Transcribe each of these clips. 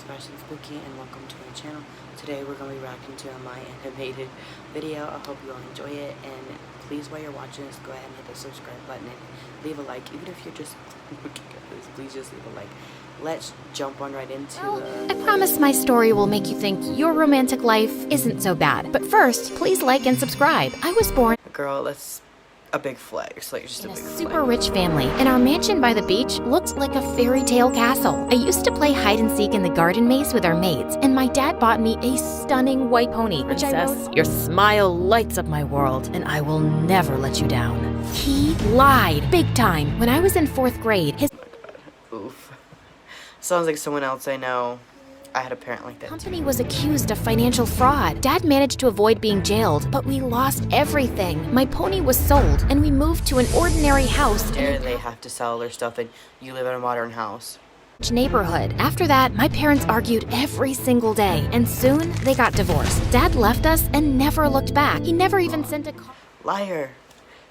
Sebastian Spooky, and welcome to my channel. Today we're going to be reacting to my animated video. I hope you all enjoy it, and please, while you're watching this, go ahead and hit the subscribe button and leave a like. Even if you're just looking at this, please just leave a like. Let's jump on right into I promise my story will make you think your romantic life isn't so bad. But first, please like and subscribe. I was born Girl, that's a big flex, like just in a a big super rich family, and our mansion by the beach looked like a fairy tale castle. I used to play hide and seek in the garden maze with our maids, and my dad bought me a stunning white pony, which I wrote, "Your smile lights up my world, and I will never let you down." He lied big time. When I was in 4th grade, his Oof. Sounds like someone else I know. I had a parent like that too. company was accused of financial fraud. Dad managed to avoid being jailed, but we lost everything. My pony was sold, and we moved to an ordinary house There they have to sell their stuff, and you live in a modern house. neighborhood. After that, my parents argued every single day, and soon they got divorced. Dad left us and never looked back. He never even sent a Liar.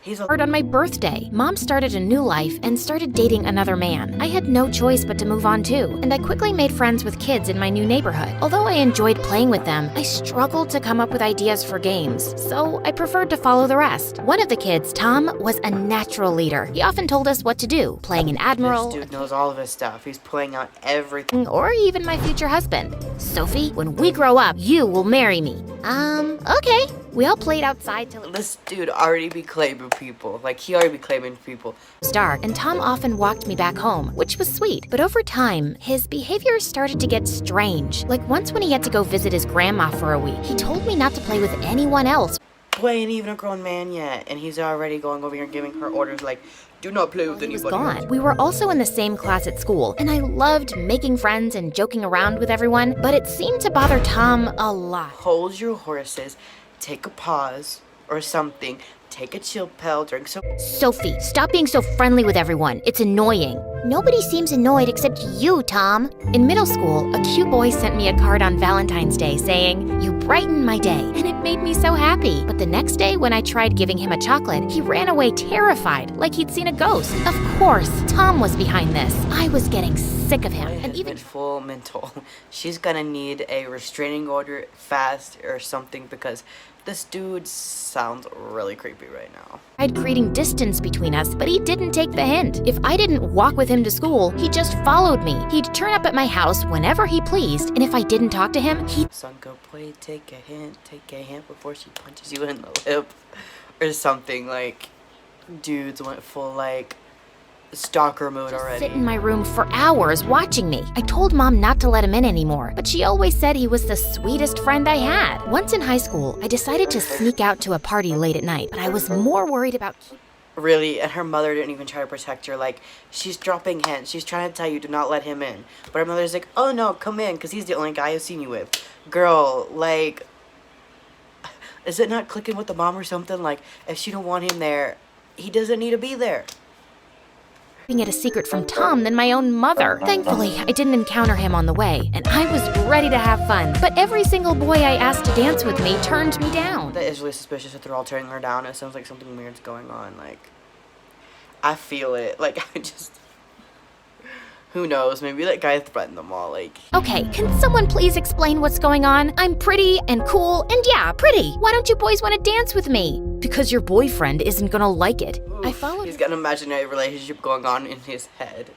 He's a card on my birthday. Mom started a new life and started dating another man. I had no choice but to move on too, and I quickly made friends with kids in my new neighborhood. Although I enjoyed playing with them, I struggled to come up with ideas for games, so I preferred to follow the rest. One of the kids, Tom, was a natural leader. He often told us what to do, playing an admiral, This dude knows all of his stuff. He's pulling out everything. or even my future husband. "Sophie, when we grow up, you will marry me." Okay. We all played outside till it This dude already be claiming people. Like, he already be claiming people. was dark, and Tom often walked me back home, which was sweet. But over time, his behavior started to get strange. Like once when he had to go visit his grandma for a week, he told me not to play with anyone else. Boy, ain't even a grown man yet. And he's already going over here and giving her orders like, do not play with He was anybody else. gone. We were also in the same class at school, and I loved making friends and joking around with everyone, but it seemed to bother Tom a lot. Hold your horses. Take a pause or something. Take a chill pill. Drink some. "Sophie, stop being so friendly with everyone. It's annoying." "Nobody seems annoyed except you, Tom." In middle school, a cute boy sent me a card on Valentine's Day saying, "You brighten my day," and it made me so happy. But the next day, when I tried giving him a chocolate, he ran away terrified, like he'd seen a ghost. Of course, Tom was behind this. I was getting sick of him, and even full mental. She's gonna need a restraining order fast or something, because this dude sounds really creepy right now. tried creating distance between us, but he didn't take the hint. If I didn't walk with him to school, he just followed me. He'd turn up at my house whenever he pleased, and if I didn't talk to him, he'd Son, go play, take a hint before she punches you in the lip. Or something. Like, dudes went full, like, stalker mode already. sit in my room for hours watching me. I told Mom not to let him in anymore, but she always said he was the sweetest friend I had. Once in high school, I decided to sneak out to a party late at night, but I was more worried about Really, and her mother didn't even try to protect her. Like, she's dropping hints. She's trying to tell you to not let him in. But her mother's like, oh no, come in, because he's the only guy I've seen you with. Girl, like, is it not clicking with the mom or something? Like, if she don't want him there, he doesn't need to be there. keeping it a secret from Tom than my own mother. Thankfully, I didn't encounter him on the way, and I was ready to have fun. But every single boy I asked to dance with me turned me down. That is really suspicious that they're all turning her down. It sounds like something weird's going on. Like, I feel it. Like, I just... Who knows? Maybe that guy threatened them all. Like, Okay, can someone please explain what's going on? I'm pretty and cool, and yeah, pretty. Why don't you boys want to dance with me? Because your boyfriend isn't gonna like it. I followed he's got an imaginary relationship going on in his head.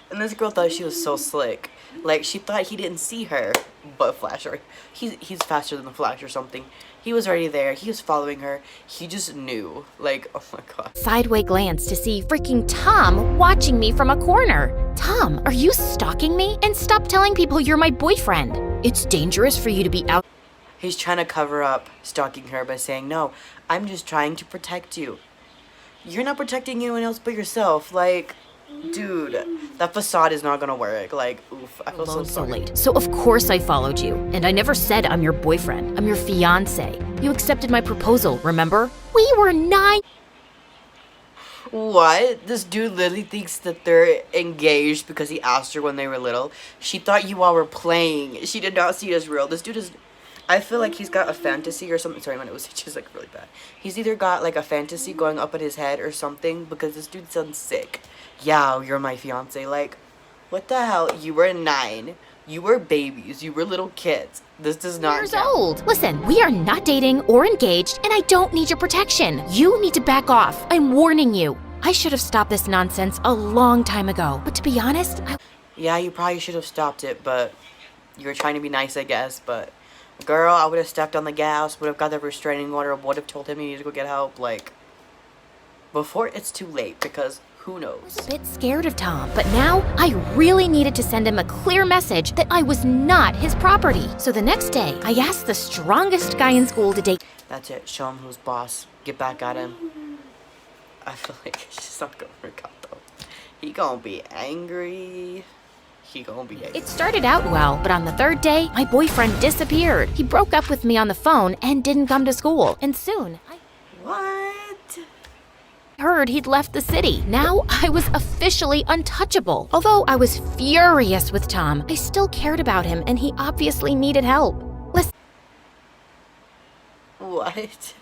And this girl thought she was so slick. Like, she thought he didn't see her. But Flash, or he's faster than the Flash or something. He was already there. He was following her. He just knew. Like, oh my god. sideway glance to see freaking Tom watching me from a corner. Tom, are you stalking me? And stop telling people you're my boyfriend. It's dangerous for you to be out. He's trying to cover up stalking her by saying, no, I'm just trying to protect you. You're not protecting anyone else but yourself. Like, dude, that facade is not gonna work. Like, oof, I feel so Alone so sorry. late. So of course I followed you. And I never said I'm your boyfriend. I'm your fiance. You accepted my proposal, remember? We were 9. What? This dude literally thinks that they're engaged because he asked her when they were little. She thought you all were playing. She did not see it as real. This dude is... I feel like he's got a fantasy or something. Sorry, my nose is just like really bad. He's either got like a fantasy going up in his head or something, because this dude sounds sick. Yeah, you're my fiance. Like, what the hell? You were 9. You were babies. You were little kids. This does not Years count. old. Listen, we are not dating or engaged, and I don't need your protection. You need to back off. I'm warning you. I should have stopped this nonsense a long time ago. But to be honest, Yeah, you probably should have stopped it, but you were trying to be nice, I guess. But, girl, I would have stepped on the gas, would have got the restraining order, would have told him he needed to go get help, like, before it's too late, because who knows? I was a bit scared of Tom, but now I really needed to send him a clear message that I was not his property. So the next day, I asked the strongest guy in school to date. That's it. Show him who's boss. Get back at him. I feel like she's not gonna work out, though. He gonna be angry. He gonna be angry. It started out well, but on the third day, my boyfriend disappeared. He broke up with me on the phone and didn't come to school. And soon, I What? heard he'd left the city. Now I was officially untouchable. Although I was furious with Tom, I still cared about him and he obviously needed help. Listen, What?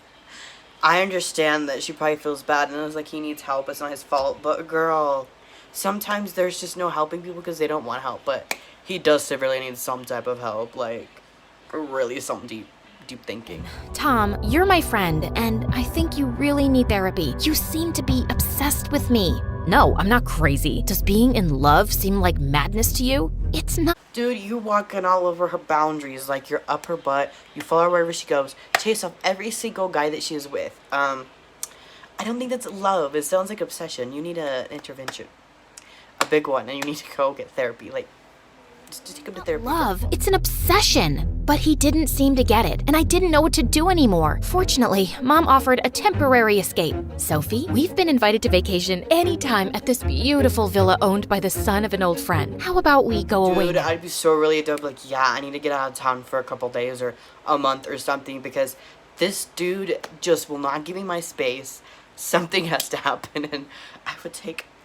I understand that she probably feels bad and it's like he needs help. It's not his fault. But, girl, sometimes there's just no helping people because they don't want help. But he does severely need some type of help. Like, really some deep thinking. Tom, you're my friend, and I think you really need therapy. You seem to be obsessed with me. No, I'm not crazy. Does being in love seem like madness to you? It's not. Dude, you're walking all over her boundaries. Like, you're up her butt. You follow her wherever she goes. Chase off every single guy that she is with. I don't think that's love. It sounds like obsession. You need an intervention. A big one. And you need to go get therapy. Like, just take him to therapy. Love, it's an obsession. But he didn't seem to get it, and I didn't know what to do anymore. Fortunately, Mom offered a temporary escape. Sophie, we've been invited to vacation anytime at this beautiful villa owned by the son of an old friend. How about we go away? Dude, I'd be so really dope. Like, yeah, I need to get out of town for a couple days or a month or something because this dude just will not give me my space. Something has to happen, and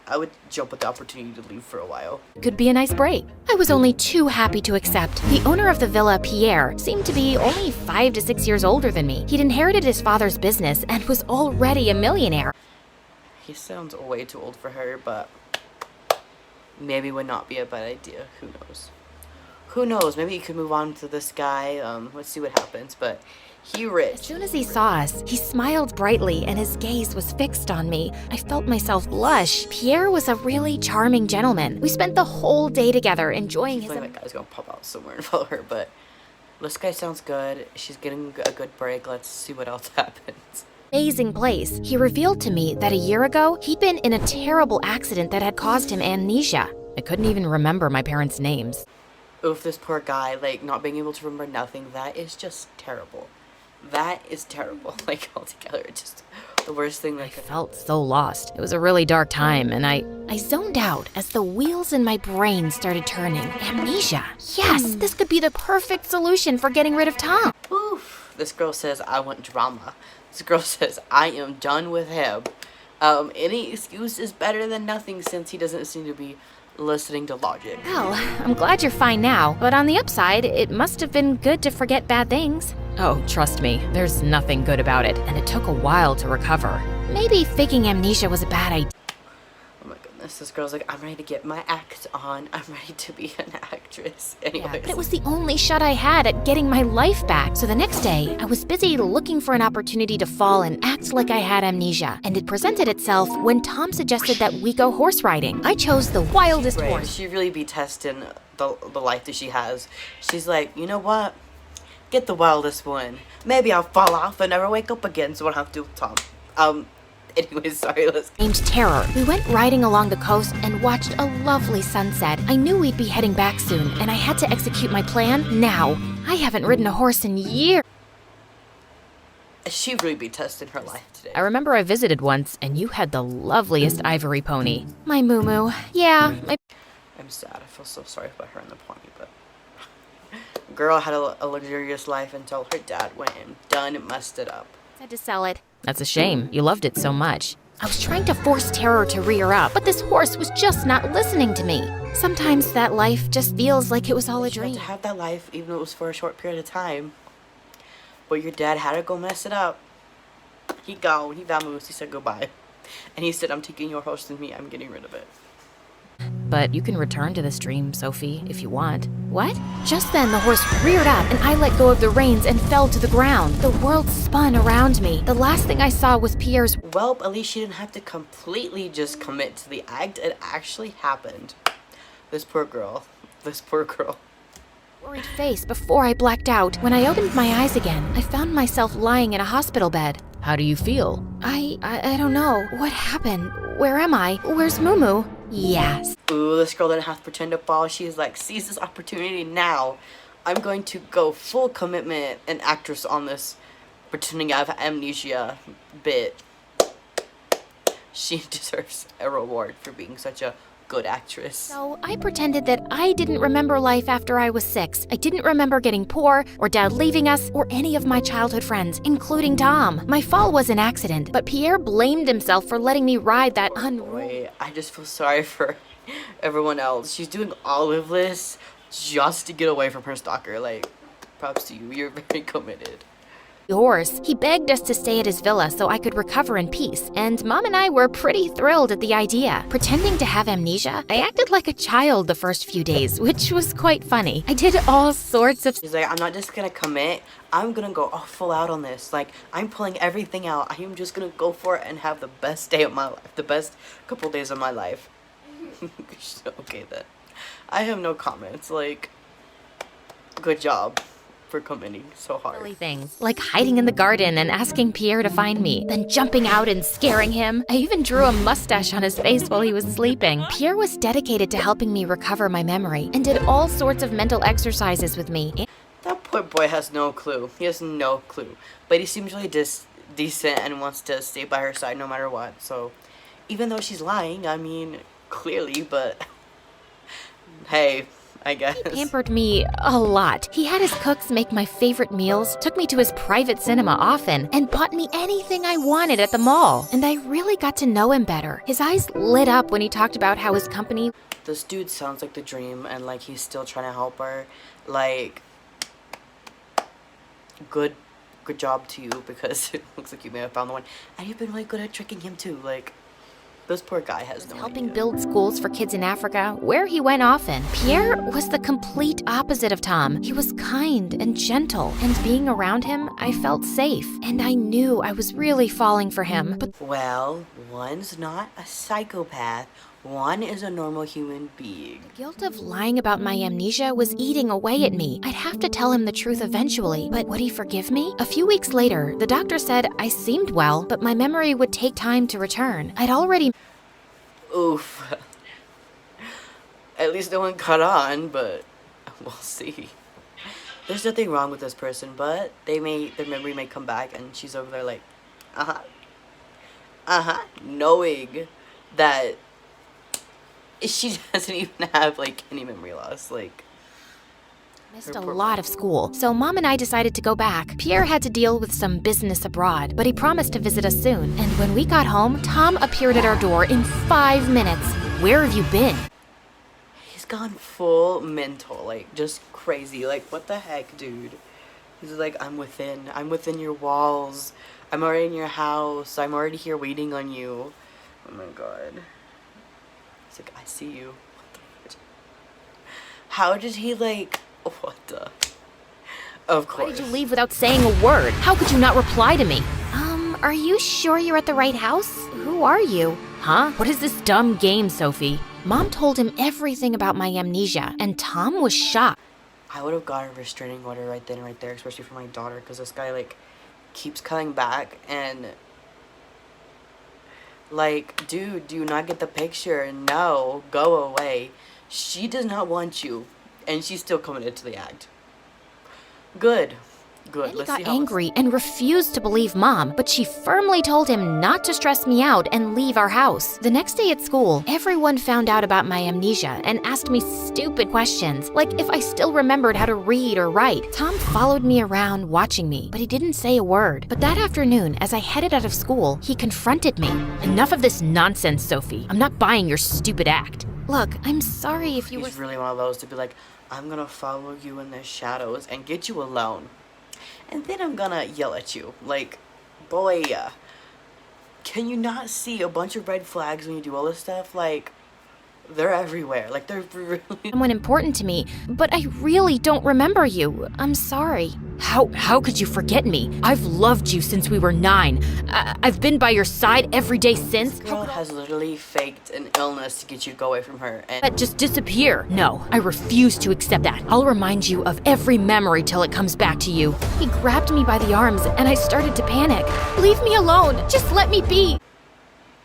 I would jump at the opportunity to leave for a while. Could be a nice break. I was only too happy to accept. The owner of the villa, Pierre, seemed to be only 5 to 6 years older than me. He'd inherited his father's business and was already a millionaire. He sounds way too old for her, but maybe would not be a bad idea. Who knows? Who knows? Maybe you could move on to this guy. Let's see what happens. But he rich. As soon as he saw us, he smiled brightly and his gaze was fixed on me. I felt myself blush. Pierre was a really charming gentleman. We spent the whole day together enjoying I his... feel like that guy's gonna pop out somewhere and follow her, but this guy sounds good. She's getting a good break. Let's see what else happens. Amazing place. He revealed to me that a year ago, he'd been in a terrible accident that had caused him amnesia. I couldn't even remember my parents' names. Oof, this poor guy, like, not being able to remember nothing, that is just terrible. That is terrible, like, altogether. It's just the worst thing that I could felt so lost. It was a really dark time, and I zoned out as the wheels in my brain started turning. Amnesia. Yes, this could be the perfect solution for getting rid of Tom. Oof. This girl says, I want drama. This girl says, I am done with him. Any excuse is better than nothing since he doesn't seem to be listening to logic. Well, I'm glad you're fine now, but on the upside, it must have been good to forget bad things. Oh, trust me, there's nothing good about it, and it took a while to recover. Maybe faking amnesia was a bad idea. Oh my goodness, this girl's like, I'm ready to get my act on. I'm ready to be an actress. Anyways. But it was the only shot I had at getting my life back. So the next day, I was busy looking for an opportunity to fall and act like I had amnesia. And it presented itself when Tom suggested that we go horse riding. I chose the wildest Right. horse. She really be testing the life that she has. She's like, you know what? Get the wildest one. Maybe I'll fall off and never wake up again, so I don't have to deal with Tom. Anyways, sorry, let's... Named Terror. We went riding along the coast and watched a lovely sunset. I knew we'd be heading back soon, and I had to execute my plan now. I haven't ridden a horse in years. She really be testing her life today. I remember I visited once, and you had the loveliest ivory pony. My moo-moo. Yeah, I'm sad. I feel so sorry about her and the pony, but... Girl had a luxurious life until her dad went and done messed it up. had to sell it. That's a shame. You loved it so much. I was trying to force Terror to rear up, but this horse was just not listening to me. Sometimes that life just feels like it was all a You had dream. to have that life, even though it was for a short period of time. But your dad had to go mess it up. He gone. He vamoosed. He said goodbye. And he said, I'm taking your horse with me. I'm getting rid of it. But you can return to this dream, Sophie, if you want. What? Just then, the horse reared up, and I let go of the reins and fell to the ground. The world spun around me. The last thing I saw was Pierre's... Well, at least she didn't have to completely just commit to the act. It actually happened. This poor girl. This poor girl. worried face before I blacked out. When I opened my eyes again, I found myself lying in a hospital bed. How do you feel? I don't know. What happened? Where am I? Where's Mumu? Yes. Ooh, this girl didn't have to pretend to fall. She's like, seize this opportunity now. I'm going to go full commitment and actress on this pretending I have amnesia bit. She deserves a reward for being such a good actress. So I pretended that I didn't remember life after I was 6. I didn't remember getting poor, or Dad leaving us, or any of my childhood friends, including Tom. My fall was an accident, but Pierre blamed himself for letting me ride that Wait, I just feel sorry for everyone else. She's doing all of this just to get away from her stalker. Like, props to you. You're very committed. horse. He begged us to stay at his villa so I could recover in peace, and Mom and I were pretty thrilled at the idea. Pretending to have amnesia, I acted like a child the first few days, which was quite funny. I did all sorts of... She's like, I'm not just gonna commit. I'm gonna go full out on this. Like, I'm pulling everything out. I am just gonna go for it and have the best day of my life. The best couple days of my life. Okay then. I have no comments. Like, good job for committing so hard. Silly things, like hiding in the garden and asking Pierre to find me, then jumping out and scaring him. I even drew a mustache on his face while he was sleeping. Pierre was dedicated to helping me recover my memory and did all sorts of mental exercises with me. That poor boy has no clue. He has no clue. But he seems really decent and wants to stay by her side no matter what. So, even though she's lying, I mean, clearly, but hey, I guess. He pampered me a lot. He had his cooks make my favorite meals, took me to his private cinema often, and bought me anything I wanted at the mall. And I really got to know him better. His eyes lit up when he talked about how his company... This dude sounds like the dream, and like he's still trying to help her. Like, good job to you, because it looks like you may have found the one. And you've been really good at tricking him too. Like, this poor guy has no helping idea. build schools for kids in Africa, where he went often. Pierre was the complete opposite of Tom. He was kind and gentle, and being around him, I felt safe. And I knew I was really falling for him. But Well, one's not a psychopath. One is a normal human being. the guilt of lying about my amnesia was eating away at me. I'd have to tell him the truth eventually, but would he forgive me? A few weeks later, the doctor said I seemed well, but my memory would take time to return. I'd already... Oof. At least no one caught on, but we'll see. There's nothing wrong with this person, but their memory may come back, and she's over there like, knowing that she doesn't even have like any memory loss. Like, missed a lot of school, so Mom and I decided to go back. Pierre had to deal with some business abroad, but he promised to visit us soon. And when we got home, Tom appeared at our door in 5 minutes. Where have you been? he's gone full mental, like just crazy. Like, what the heck, dude? He's like, I'm within your walls. I'm already in your house. I'm already here waiting on you. Oh my god. He's like, I see you. What the fuck? How did he like, what the? Of course. Why did you leave without saying a word? How could you not reply to me? Are you sure you're at the right house? Who are you? Huh? What is this dumb game, Sophie? Mom told him everything about my amnesia, and Tom was shocked. I would have got a restraining order right then and right there, especially for my daughter, because this guy like keeps coming back and like, dude, do you not get the picture? No, go away. She does not want you, and she's still committed to the act. Good. Good. He Let's got see how angry and refused to believe Mom, but she firmly told him not to stress me out and leave our house. The next day at school, everyone found out about my amnesia and asked me stupid questions, like if I still remembered how to read or write. Tom followed me around watching me, but he didn't say a word. But that afternoon, as I headed out of school, he confronted me. Enough of this nonsense, Sophie. I'm not buying your stupid act. Look, I'm sorry if you were... He's really one of those to be like, I'm gonna follow you in the shadows and get you alone. And then I'm gonna yell at you. Like, boy, can you not see a bunch of red flags when you do all this stuff? Like, They're everywhere. Like, they're really... Someone important to me, but I really don't remember you. I'm sorry. How could you forget me? I've loved you since we were 9. I've been by your side every day since. This girl has literally faked an illness to get you to go away from her, and... But just disappear. No, I refuse to accept that. I'll remind you of every memory till it comes back to you. He grabbed me by the arms, and I started to panic. Leave me alone. Just let me be.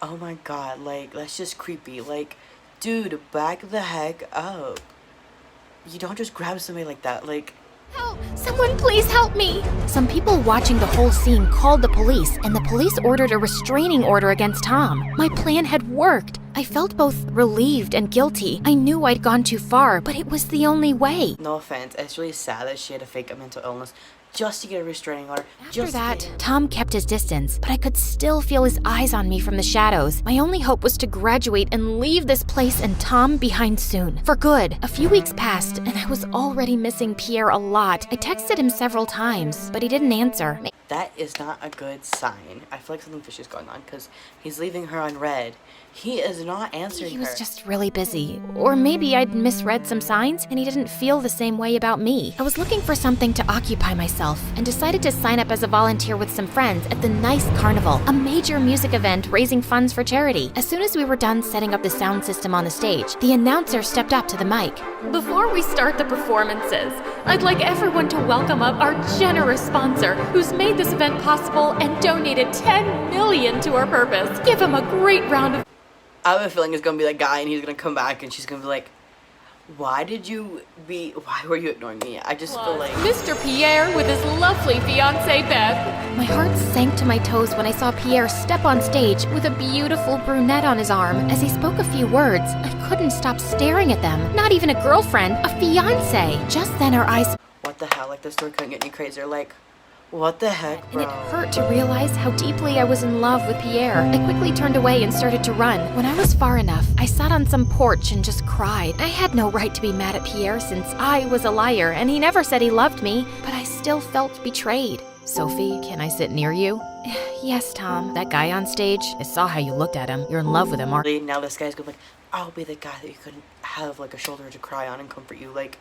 Oh my god, like, that's just creepy. Like, dude, back the heck up. You don't just grab somebody like that, like... Help! Someone please help me! Some people watching the whole scene called the police, and the police ordered a restraining order against Tom. My plan had worked. I felt both relieved and guilty. I knew I'd gone too far, but it was the only way. No offense, it's really sad that she had to fake a mental illness just to get a restraining order. After that, Tom kept his distance, but I could still feel his eyes on me from the shadows. My only hope was to graduate and leave this place and Tom behind soon. For good. A few weeks passed, and I was already missing Pierre a lot. I texted him several times, but he didn't answer. That is not a good sign. I feel like something fishy is going on because he's leaving her on red. He is not answering her. He was just really busy. Or maybe I'd misread some signs and he didn't feel the same way about me. I was looking for something to occupy myself and decided to sign up as a volunteer with some friends at the Nice Carnival, a major music event raising funds for charity. As soon as we were done setting up the sound system on the stage, the announcer stepped up to the mic. Before we start the performances, I'd like everyone to welcome up our generous sponsor who's made this event possible and donated $10 million to our purpose. Give him a great round of... I have a feeling it's gonna be that guy and he's gonna come back and she's gonna be like, why were you ignoring me? I just feel like... Mr. Pierre with his lovely fiancée Beth. My heart sank to my toes when I saw Pierre step on stage with a beautiful brunette on his arm. As he spoke a few words, I couldn't stop staring at them. Not even a girlfriend, a fiancé. Just then our eyes... What the hell? Like, the story couldn't get any crazier. Like, what the heck, bro? And it hurt to realize how deeply I was in love with Pierre. I quickly turned away and started to run. When I was far enough, I sat on some porch and just cried. I had no right to be mad at Pierre since I was a liar and he never said he loved me, but I still felt betrayed. Sophie, can I sit near you? Yes, Tom. That guy on stage, I saw how you looked at him. You're in love with him, aren't you? Now this guy's gonna be like, I'll be the guy that you couldn't have, like, a shoulder to cry on and comfort you. Like,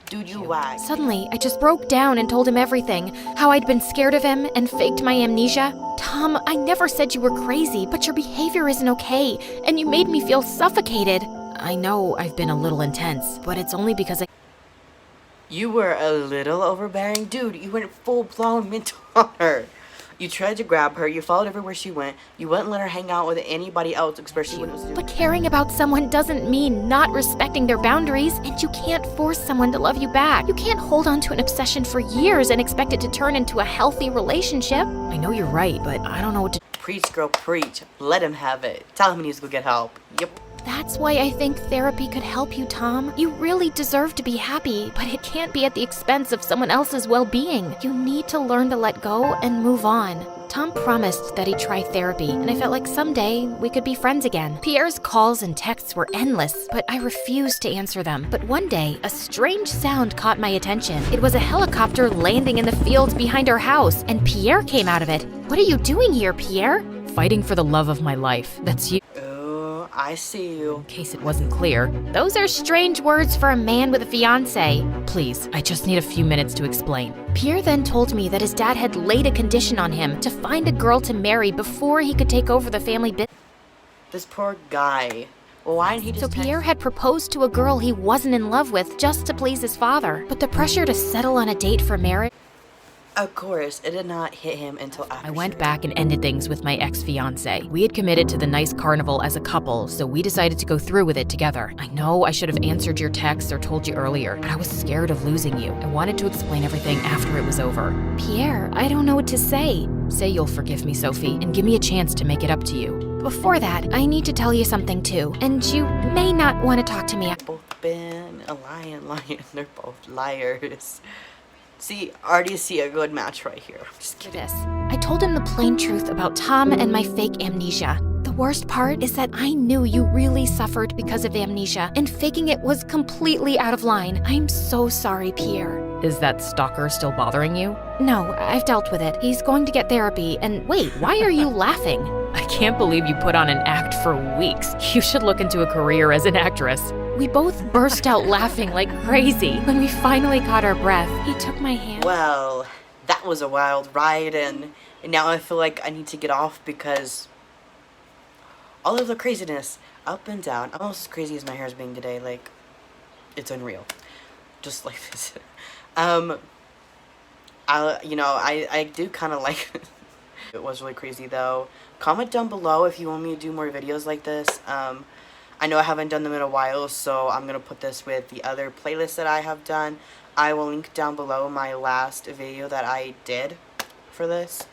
dude, you whack. Suddenly, I just broke down and told him everything. How I'd been scared of him and faked my amnesia. Tom, I never said you were crazy, but your behavior isn't okay, and you made me feel suffocated. I know I've been a little intense, but it's only because You were a little overbearing. Dude, you went full-blown mental on her. You tried to grab her, you followed everywhere she went, you wouldn't let her hang out with anybody else, especially when it was... But caring about someone doesn't mean not respecting their boundaries, and you can't force someone to love you back. You can't hold on to an obsession for years and expect it to turn into a healthy relationship. I know you're right, but I don't know what to... Preach, girl, preach. Let him have it. Tell him he needs to go get help. Yep. That's why I think therapy could help you, Tom. You really deserve to be happy, but it can't be at the expense of someone else's well-being. You need to learn to let go and move on. Tom promised that he'd try therapy, and I felt like someday we could be friends again. Pierre's calls and texts were endless, but I refused to answer them. But one day, a strange sound caught my attention. It was a helicopter landing in the fields behind our house, and Pierre came out of it. What are you doing here, Pierre? Fighting for the love of my life. That's you. I see you. In case it wasn't clear. Those are strange words for a man with a fiancée. Please, I just need a few minutes to explain. Pierre then told me that his dad had laid a condition on him to find a girl to marry before he could take over the family business. This poor guy. Well, why didn't he just... So Pierre had proposed to a girl he wasn't in love with just to please his father. But the pressure to settle on a date for marriage... Of course, it did not hit him until after. I went back and ended things with my ex-fiancé. We had committed to the Nice Carnival as a couple, so we decided to go through with it together. I know I should have answered your text or told you earlier, but I was scared of losing you. I wanted to explain everything after it was over. Pierre, I don't know what to say. Say you'll forgive me, Sophie, and give me a chance to make it up to you. Before that, I need to tell you something too, and you may not want to talk to me. Both been a lion. They're both liars. See, already see a good match right here. I'm just kidding. I told him the plain truth about Tom and my fake amnesia. The worst part is that I knew you really suffered because of amnesia, and faking it was completely out of line. I'm so sorry, Pierre. Is that stalker still bothering you? No, I've dealt with it. He's going to get therapy, and wait, why are you laughing? I can't believe you put on an act for weeks. You should look into a career as an actress. We both burst out laughing like crazy. When we finally caught our breath, he took my hand. Well, that was a wild ride, and now I feel like I need to get off because all of the craziness, up and down, almost as crazy as my hair is being today, like, it's unreal. Just like this. I do kind of like it. It was really crazy though. Comment down below if you want me to do more videos like this. I know I haven't done them in a while, so I'm gonna put this with the other playlists that I have done. I will link down below my last video that I did for this.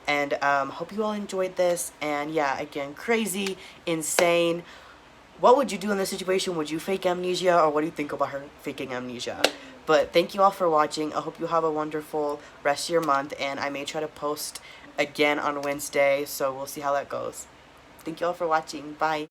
And hope you all enjoyed this. And yeah, again, crazy, insane. What would you do in this situation? Would you fake amnesia, or what do you think about her faking amnesia? But thank you all for watching. I hope you have a wonderful rest of your month, and I may try to post again on Wednesday, so we'll see how that goes. Thank you all for watching. Bye.